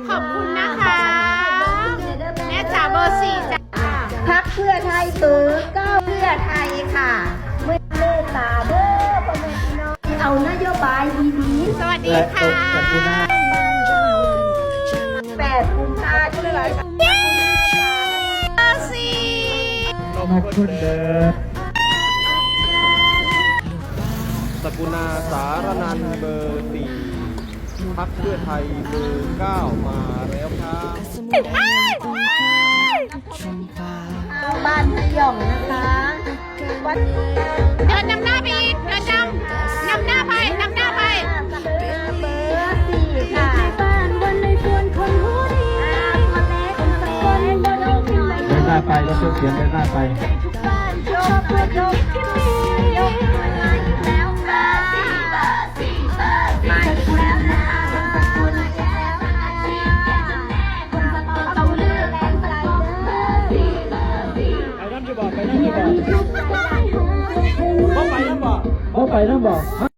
ขอบคุณนะคะแม่จ๋าเบอร์4จ้ะ พักเพื่อไทยเบอร์เก้าเพื่อไทยค่ะเมื่อเมตตาเด้อพ่อแม่พี่น้องเอานโยบายดี สวัสดีค่ะ ๆ8 กุมภาพันธ์ที่ไรค่ะ เบอร์4 ขอบคุณเด้อสกุณาสารนันท์เบอร์4พักเพื่อไทยเบอร์9มาแล้วครับ บ้านพยองนะคะวัด เดินนำหน้าไปอีกเดินนำหน้าไปนำหน้าไป เบอร์4ค่ะบ้านวันในส่วนคนหัวดีคนเล็กคนสกลบนโลกที่ไม่ เดินหน้าไปแล้วเขียนเดินหน้าไป ทุกบ้านชอบเพื่อยกที่มียกมาอีกแล้วค่ะมาอีกแล้วนะคนสกุลแล้วคนสกุลต้องเลือกแรงใจเด้อ ไปน้ำจะบอกไปน้ำจะบอกเขาไปน้ำบอก